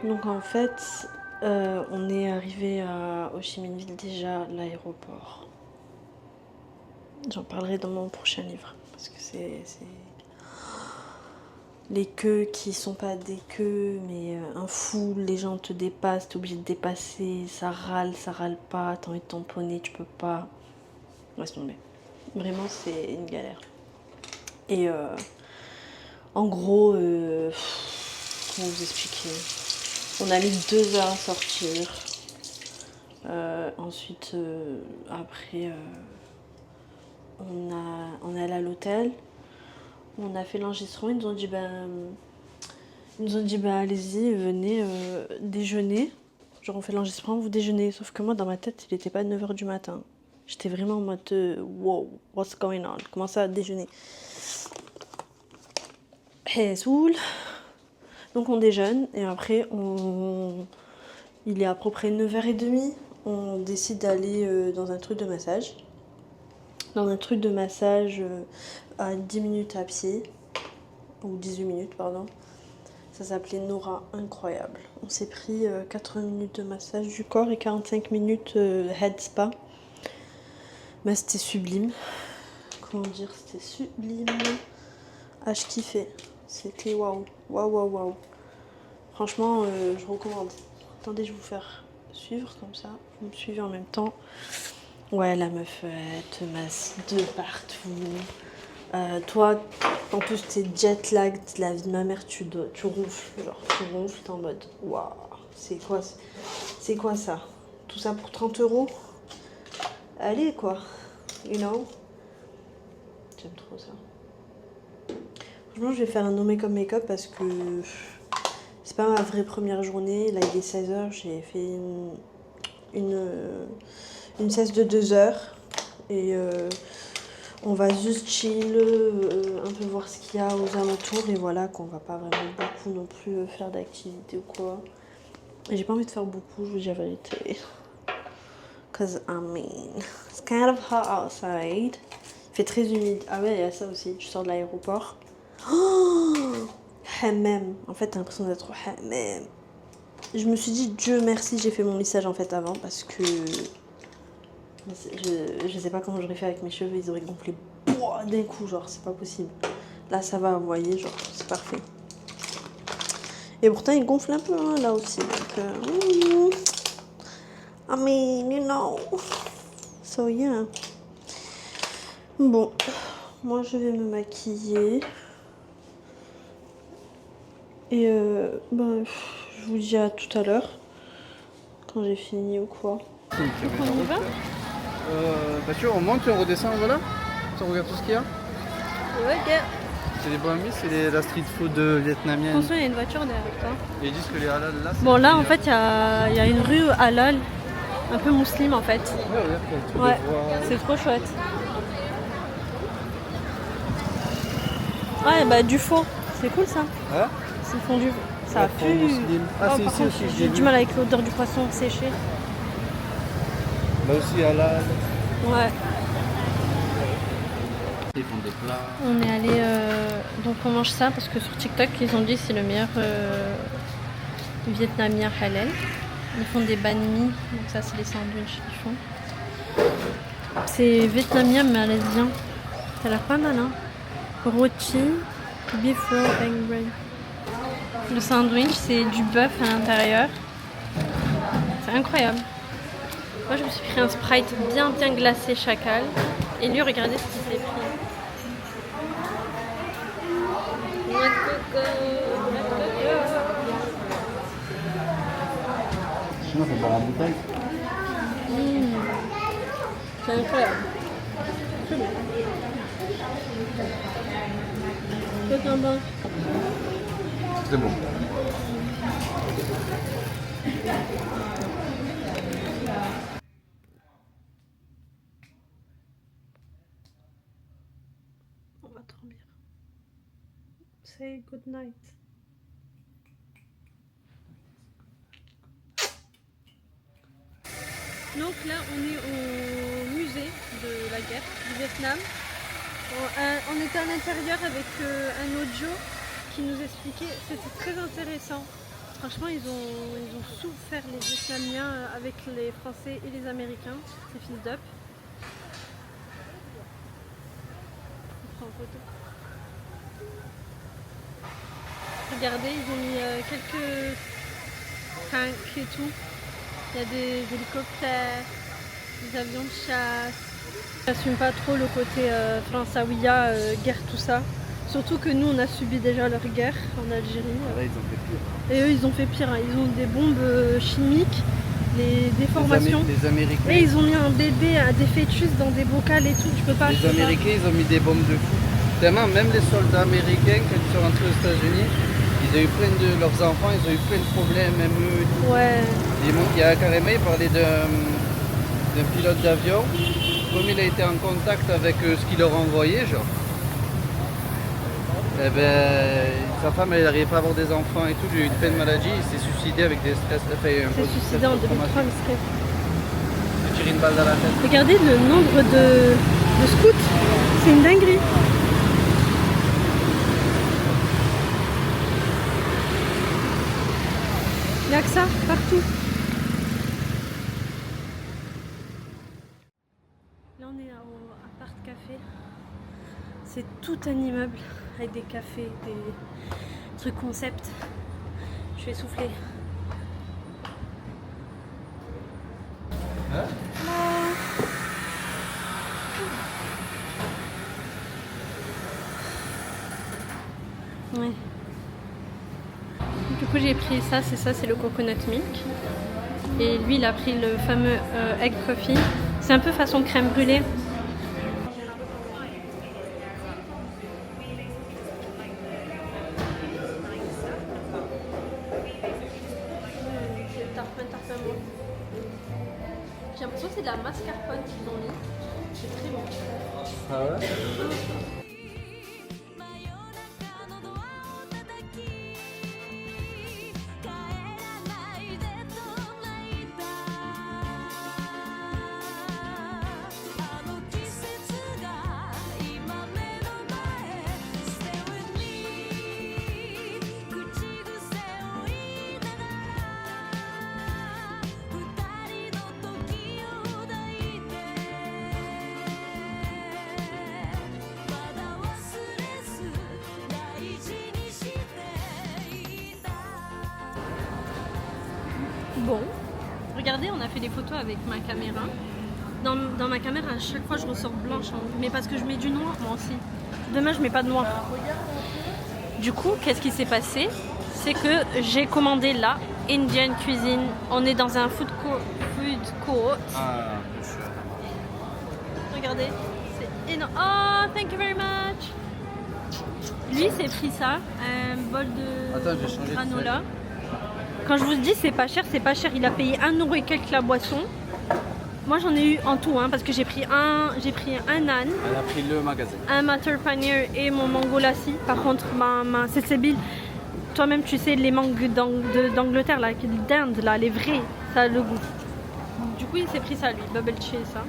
Donc en fait, on est arrivé à Ho Chi Minh Ville déjà, l'aéroport. J'en parlerai dans mon prochain livre parce que c'est les queues qui sont pas des queues mais un fou, les gens te dépassent, t'es obligé de dépasser, ça râle pas, t'as envie de tamponner, tu peux pas. Laisse tomber. Vraiment c'est une galère. Et en gros, comment vous expliquer? On a mis 2 heures à sortir. Ensuite, après, on est allé à l'hôtel. On a fait l'enregistrement. Ils nous ont dit allez-y, venez déjeuner. Genre on fait l'enregistrement, vous déjeunez. Sauf que moi dans ma tête, il n'était pas 9h du matin. J'étais vraiment en mode wow, what's going on? Comment ça déjeuner? Et saoul. Donc on déjeune et après il est à peu près 9h30. On décide d'aller dans un truc de massage. Dans un truc de massage à 10 minutes à pied. Ou 18 minutes, pardon. Ça s'appelait Nora, incroyable. On s'est pris 80 minutes de massage du corps et 45 minutes head spa. Mais c'était sublime. Comment dire, c'était sublime. Ah, je kiffais. C'était waouh. Waouh, waouh, waouh. Franchement, je recommande. Attendez, je vais vous faire suivre comme ça. Vous me suivez en même temps. Ouais, la meuf, elle te masse de partout. Toi, en plus, t'es jet lag de la vie de ma mère, tu ronfles. Genre, tu ronfles, t'es en mode waouh, c'est quoi ça? Tout ça pour 30 €? Allez, quoi. You know? J'aime trop ça. Franchement, je vais faire un no make-up parce que c'est pas ma vraie première journée. Là, il est 16h, j'ai fait une sieste de 2 heures. Et on va juste chill, un peu voir ce qu'il y a aux alentours. Et voilà, qu'on va pas vraiment beaucoup non plus faire d'activité ou quoi. Et j'ai pas envie de faire beaucoup, je vous dis la vérité. Cause I mean, it's kind of hot outside. Il fait très humide. Ah ouais, il y a ça aussi. Je sors de l'aéroport. Oh, hammam. En fait, t'as l'impression d'être au hammam. Je me suis dit, Dieu merci, j'ai fait mon lissage en fait avant parce que je sais pas comment j'aurais fait avec mes cheveux, ils auraient gonflé d'un coup, genre c'est pas possible. Là ça va, vous voyez, genre c'est parfait. Et pourtant il gonfle un peu hein, là aussi. Donc, I mean, you know. So yeah. Bon, moi je vais me maquiller. Et je vous dis à tout à l'heure. Quand j'ai fini ou quoi. Donc on y va bah tu vois, on monte et on redescend, voilà. On regarde tout ce qu'il y a. Ok. C'est les banh mi, c'est la street food vietnamienne. Attention, il y a une voiture derrière toi. Et ils disent que les halal là, c'est Bon là en fait il y a une rue halal, un peu musulmane en fait. Ouais, regarde, il y a Ouais, tous les voies. c'est trop chouette. Ouais bah du fond, c'est cool ça. Hein? C'est fondu. Ça Ouais, pue. musulmane. Ah, c'est par ici contre, aussi, j'ai du mal avec l'odeur du poisson séché. Là aussi halal. Ouais. Ils font des plats. On est allé donc on mange ça parce que sur TikTok ils ont dit que c'est le meilleur vietnamien halal. Ils font des banh mi, donc ça c'est les sandwichs qu'ils font. C'est vietnamien mais malaisien. Ça a l'air pas mal hein. Roti, beef roll, egg bread. Le sandwich c'est du bœuf à l'intérieur. C'est incroyable. Moi je me suis pris un Sprite bien glacé chacal. Et lui regardez ce qu'il s'est pris. Sinon, faut boire en bouteille. C'est incroyable. C'est bon. C'est un bon. C'est bon. On va dormir. Say good night. Donc là, on est au musée de la guerre du Vietnam. On était à l'intérieur avec un audio qui nous expliquait, c'était très intéressant. Franchement, ils ont souffert les Vietnamiens avec les Français et les Américains, ces fils d'up. On prend en photo. Regardez, ils ont mis quelques tanks et tout. Il y a des hélicoptères, des avions de chasse. J'assume pas trop le côté Françaouia, guerre, tout ça. Surtout que nous, on a subi déjà leur guerre en Algérie. Là, ils ont fait pire. Et eux, ils ont fait pire. Hein. Ils ont des bombes chimiques, des déformations. Les Américains. Et ils ont mis un bébé, des fœtus dans des bocals et tout. Tu peux pas. Les Américains, ils ont mis des bombes de fou. Tellement, même les soldats américains, quand ils sont rentrés aux États-Unis, ils ont eu plein de leurs enfants, ils ont eu plein de problèmes, même eux. Et tout. Ouais. Il y a carrément, il parlait d'un pilote d'avion. Comme il a été en contact avec ce qu'il leur envoyait, genre. Eh ben, sa femme, elle n'arrivait pas à avoir des enfants et tout, il a eu une pleine maladie, il s'est suicidé avec des stress. Il s'est suicidé en 2003, le stress. Il a tiré une balle dans la tête. Regardez le nombre de scouts, c'est une dinguerie. Il n'y a que ça, partout. Là on est au Appart Café. C'est tout un immeuble avec des cafés, des trucs concept. Je vais souffler. Hein? Ouais. Du coup j'ai pris ça, c'est le coconut milk. Et lui il a pris le fameux egg coffee. C'est un peu façon crème brûlée. J'ai l'impression que c'est de la mascarpone qu'ils ont mis. C'est très bon. Ah ouais? Bon, regardez, on a fait des photos avec ma caméra. Dans ma caméra, à chaque fois, je ressors blanche, hein. Mais parce que je mets du noir, moi aussi. Demain, je mets pas de noir. Du coup, qu'est-ce qui s'est passé? C'est que j'ai commandé là, Indian cuisine. On est dans un food court. Ah, Regardez, c'est énorme. Oh, thank you very much. Lui, s'est pris ça, un bol de granola. Quand je vous dis c'est pas cher, c'est pas cher. Il a payé 1 € et quelques la boisson. Moi j'en ai eu en tout, hein, parce que j'ai pris un naan. elle a pris le magasin. Un matar paneer et mon mango lassi. Par contre, ma Cécile, toi-même tu sais les mangues d'Angleterre, là, d'Inde, là, les vrais, ça a le goût. Du coup il s'est pris ça lui, bubble tea ça.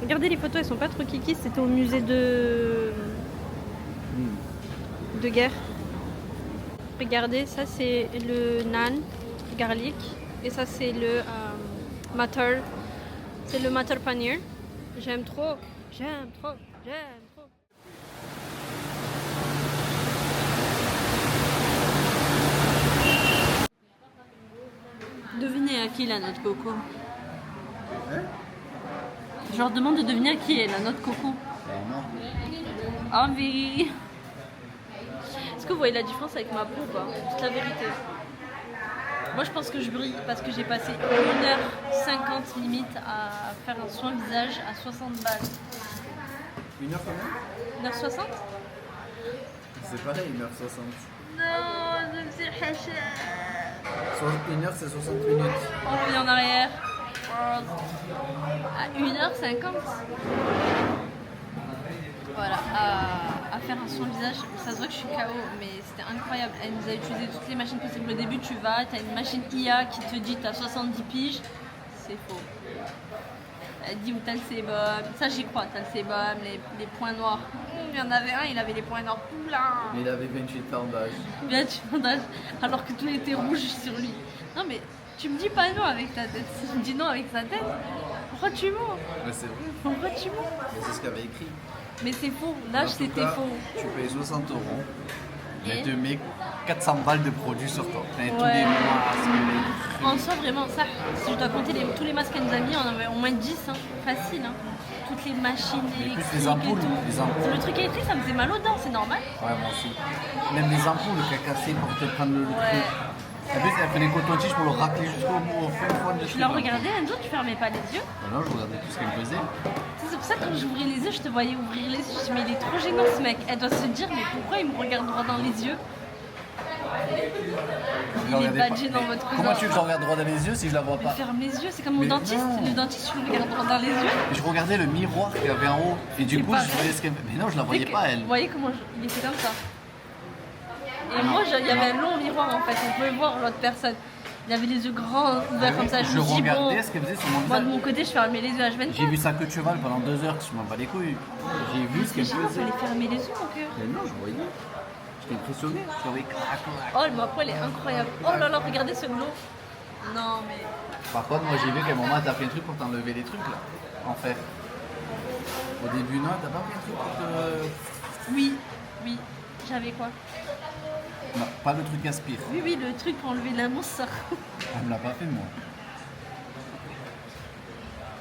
Regardez les photos, elles sont pas trop kiki. C'était au musée de guerre. Regardez, ça c'est le naan garlic et ça c'est le matar. C'est le matar paneer. J'aime trop, j'aime trop, j'aime trop. Devinez à qui la noix de coco. Hein? Je leur demande de deviner à qui est la noix de coco. Envie. Est-ce que vous voyez la différence avec ma peau ou pas? C'est la vérité. Moi je pense que je brille parce que j'ai passé 1h50 limite à faire un soin visage à 60 balles. 1h combien? 1h60? C'est pareil, 1h60. Non, je me suis hachée. 1h c'est 60 minutes. On revient en arrière. À 1h50. Voilà, à faire un soin visage, ça se voit que je suis KO, mais c'était incroyable. Elle nous a utilisé toutes les machines possibles. Au début, tu vas, tu as une machine IA qui te dit tu as 70 piges. C'est faux. Elle dit où t'as le sébum. Ça, j'y crois, t'as le sébum, les points noirs. Il y en avait un, il avait les points noirs plein. Mais il avait 28 ans d'âge. Bien, tu m'en alors que tout était rouge sur lui. Non, mais tu me dis pas non avec ta tête. Si tu me dis non avec sa tête, pourquoi tu mens? Mais c'est vrai. Pourquoi tu mens? Mais c'est ce qu'il avait écrit. Mais c'est faux, l'âge En tout c'était cas, faux. Tu payes 60 €. Mais Et tu mets 400 balles de produits sur toi. Enfin, tous Ouais. les masques, les En soi, vraiment, ça, si je dois compter tous les masques qu'elle nous a mis, on en avait au moins 10, hein, facile. Hein. Toutes les machines Mais électriques. plus les ampoules, et tout. les ampoules. Le truc électrique, ça me faisait mal aux dents, c'est normal. Ouais, moi aussi. Même les ampoules qu'elle cassait pour te prendre le Ouais. truc. En plus, elle fait des cotons-tiges pour le racler jusqu'au bout, au fin fond de Tu la regardais, Enzo, tu fermais pas les yeux. Non, je regardais tout ce qu'elle faisait. C'est pour ça que quand j'ouvrais les yeux, je te voyais ouvrir les yeux. Je me suis dit, mais il est trop gênant ce mec. Elle doit se dire, mais pourquoi il me regarde droit dans les yeux? Il est pas gênant, votre cousin. Comment tu veux que je regarde droit dans les yeux si je la vois Mais pas? ferme les yeux, c'est comme mon Mais dentiste. non. Le dentiste, tu le regardes droit dans les yeux. Je regardais le miroir qu'il y avait en haut. Et du C'est coup, pas je voyais ce qu'elle. Mais non, je la voyais Et que- pas, elle. Vous voyez comment il était comme ça. Et moi, il y avait un long miroir en fait, on pouvait voir l'autre personne. Il avait les yeux grands ouverts comme ça. Je me dis, regardais bon, ce qu'elle faisait sur mon moi de visage. mon côté, je fermais les yeux à H24. J'ai vu sa queue de cheval pendant 2 heures, je m'en bats les couilles. J'ai vu ce C'est qu'elle gênant, faisait. fallait fermer les yeux, mon cœur. Mais non, je voyais. J'étais impressionné. Je voyais clac, clac. Oh, ma peau, elle est incroyable. Oh là là, regardez ce glow. Non, mais. Par contre, moi j'ai vu qu'à un moment, t'as fait un truc pour t'enlever les trucs là, en fer. Au début, non, t'as pas fait un truc pour te. Oui, oui. J'avais quoi? Non, pas le truc aspire. Oui, oui, le truc pour enlever la mousse. Elle me l'a pas fait, moi.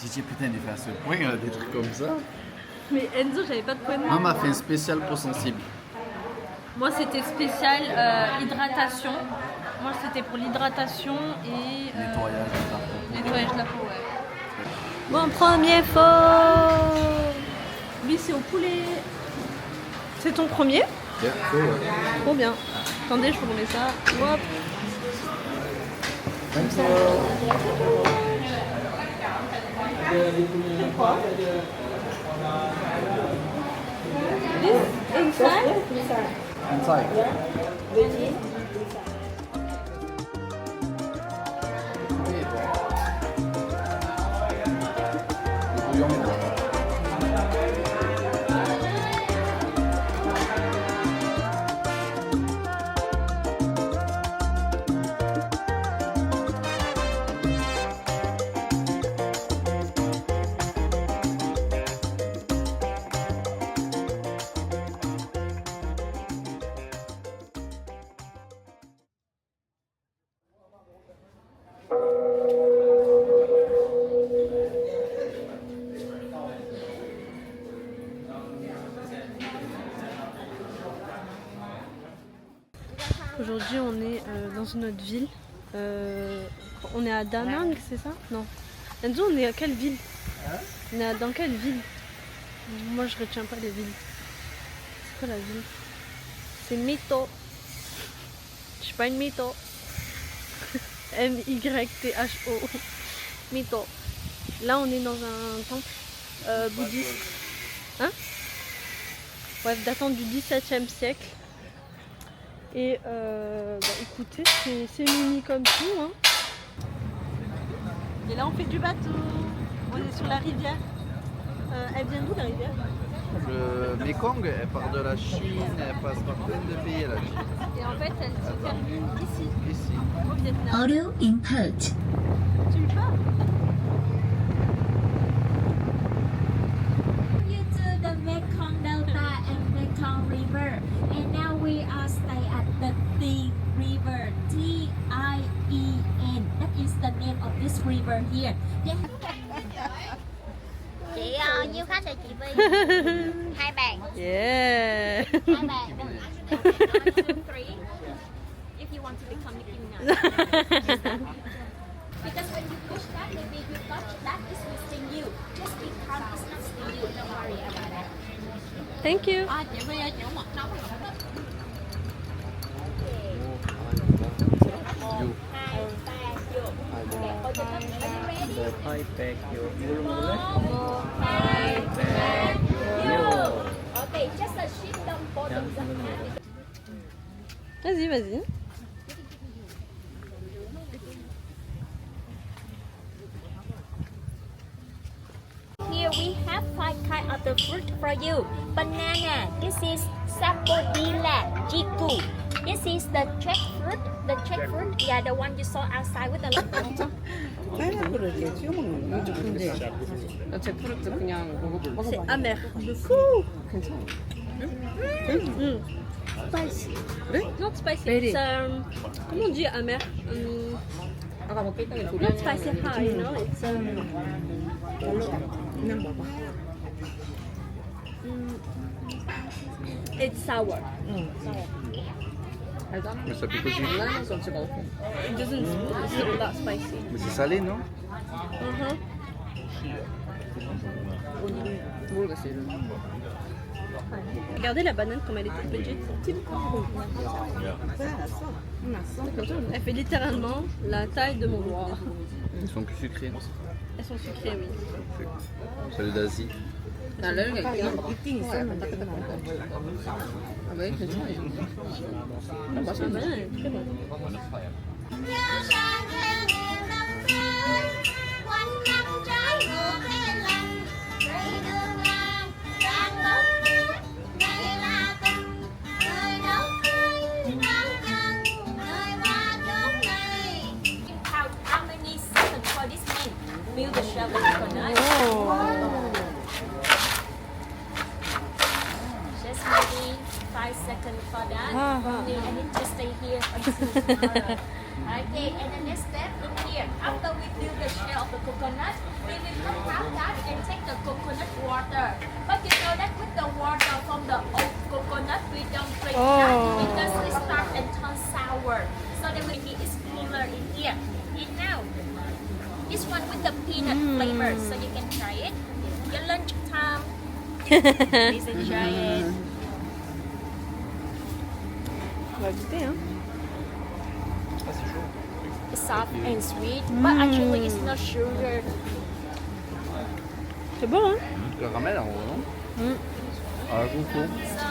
J'ai dit, putain, il est fait à ce point, il a des trucs comme ça. Mais Enzo, j'avais pas de poids de Moi, m'a fait un spécial peau sensible. Moi, c'était spécial hydratation. Moi, c'était pour l'hydratation et. Nettoyage, de la peau. Nettoyage de la peau, ouais. Bon, premier fort. Lui, c'est au poulet. C'est ton premier? Yeah, cool, ouais. Trop bien. Attendez, je vous remets ça. Hop. Comme ça. This inside? Inside. Le bouillon, Aujourd'hui, on est dans une autre ville. On est à Da Nang, c'est ça? Non. Enzo, on est à quelle ville? On est dans quelle ville? Moi, je retiens pas les villes. C'est quoi la ville? C'est Mito. Je suis pas une Mito. M-Y-T-H-O. Mito. Là, on est dans un temple bouddhiste. Hein? Ouais, datant du XVIIe siècle. Et écoutez, c'est mini comme tout. Hein. Et là, on fait du bateau. On est sur la rivière. Elle vient d'où la rivière? Le Mekong, elle part de la Chine, elle passe par plein de pays la Chine. Et en fait, elle se termine ici, Ici. au Vietnam. Audio input. Tu le parles? You to the Mekong Delta and Mekong River, and now we are stay at the Tien River. T-I-E-N. That is the name of this river here. Yeah. Chị nhiêu khách rồi chị Vi? 2 bàn. Yeah! 2 bàn. 1, 2, 3. If you want to become Nicki Minaj. Because when you push that, maybe you touch that is missing you. Just be calm, it's not still you. Don't worry about that. Thank you! Chị Vi ơi, chỗ mặt nóng rồi đó. อยู่ 2, 3, vô. Kẹp vô cho thích. Are you ready? เลยค่อยแปลกอยู่ 1, 2, 3, vô. Okay, just a shift down bottom. Vas-y, vas-y. the fruit for you. Banana. This is Sapodilla Jigu. This is the jackfruit. The jackfruit, yeah, the one you saw outside with the lemon. 파인애플을 이렇게 찍어 먹는 건지 모르겠네. 나 제프루트 그냥 먹어볼래? C'est amer de fou. 괜찮아. Spicy. Not spicy. Very. It's comment on dit amer? 아까 먹겠던 게 Not 도리안이랑 spicy high, you know. It's 그냥 먹어. it's sour. 알잖아. Mais ça pique aussi. 장난이 좀 찍어. It doesn't. It's not that spicy. Mais c'est salé, non? 모르겠어 이름. Regardez la banane comme elle est toute petite. Elle fait littéralement la taille de mon doigt. Ils sont plus sucrés. Elles sont sucrées, oui. Celle d'Asie. 나 레몬이 그냥 약간 따끈따끈한 거. 아, 왜 괜찮아 이거. La banane elle est très bonne. How many seconds for this man? Build the shell with coconut. Just maybe 5 seconds for that. Okay, and then just stay here until tomorrow. Okay, and the next step in here, after we build the shell of the coconut, we will cut out that and take the coconut water. But you know that with the water from the old coconut, we don't drink that because it starts and turns sour. So then when it is cooler in here. And now, this one with the peanut flavor, so you can try it. Your lunch time. Please enjoy it. On va goûter, hein. It's soft and sweet, but actually it's not sugar. C'est bon, hein. Caramel en gros, non? Ah, coco. So